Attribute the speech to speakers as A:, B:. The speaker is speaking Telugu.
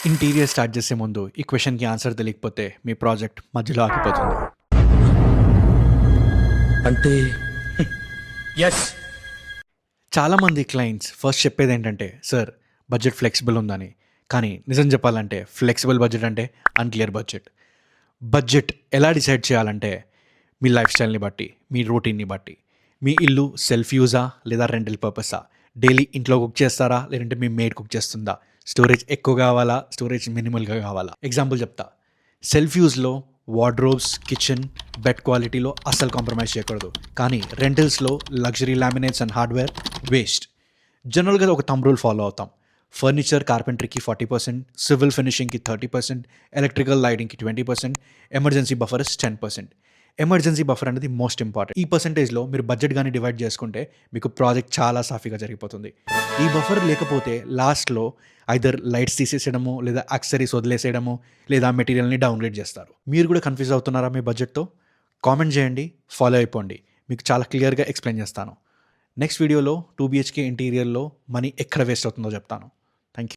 A: ఇంటీరియర్ స్టార్ట్ చేసే ముందు ఈ క్వశ్చన్కి ఆన్సర్ తెలియకపోతే మీ ప్రాజెక్ట్ మధ్యలో ఆగిపోతుంది.
B: అంటే ఎస్
A: చాలామంది క్లయింట్స్ ఫస్ట్ చెప్పేది ఏంటంటే, సార్ బడ్జెట్ ఫ్లెక్సిబుల్ ఉందని. కానీ నిజం చెప్పాలంటే ఫ్లెక్సిబుల్ బడ్జెట్ అంటే అన్క్లియర్ బడ్జెట్. బడ్జెట్ ఎలా డిసైడ్ చేయాలంటే మీ లైఫ్ స్టైల్ని బట్టి, మీ రొటీన్ని బట్టి, మీ ఇల్లు సెల్ఫ్ యూజా లేదా రెంటల్ పర్పసా, డైలీ ఇంట్లో కుక్ చేస్తారా లేదంటే మీ మేడ్ కుక్ చేస్తుందా, స్టోరేజ్ ఎక్కువ కావాలా స్టోరేజ్ మినిమల్గా కావాలా. ఎగ్జాంపుల్ చెప్తా. సెల్ఫ్ యూజ్లో వార్డ్రోబ్స్, కిచెన్, బెడ్ క్వాలిటీలో అస్సలు కాంప్రమైజ్ చేయకూడదు. కానీ రెంటల్స్లో luxury laminates and hardware waste. జనరల్గా ఒక థంబ్ రూల్ ఫాలో అవుతాం. ఫర్నిచర్ కార్పెంటరీకి 40%, సివిల్ ఫినిషింగ్కి 30%, ఎలక్ట్రికల్ లైటింగ్కి 20%, ఎమర్జెన్సీ బఫర్ 10%. ఎమర్జెన్సీ బఫర్ అనేది మోస్ట్ ఇంపార్టెంట్. ఈ పర్సంటేజ్లో మీరు బడ్జెట్ కానీ డివైడ్ చేసుకుంటే మీకు ప్రాజెక్ట్ చాలా సాఫీగా జరిగిపోతుంది. ఈ బఫర్ లేకపోతే లాస్ట్లో ఐదర్ లైట్స్ తీసేసేయడము లేదా యాక్సెసరీస్ వదిలేసేయడము లేదా మెటీరియల్ని డౌన్గ్రేడ్ చేస్తారు. మీరు కూడా కన్ఫ్యూజ్ అవుతున్నారా మీ బడ్జెట్తో? కామెంట్ చేయండి, ఫాలో అయిపోండి. మీకు చాలా క్లియర్గా ఎక్స్ప్లెయిన్ చేస్తాను. నెక్స్ట్ వీడియోలో 2 BHK ఇంటీరియర్లో మనీ ఎక్కడ వేస్ట్ అవుతుందో చెప్తాను.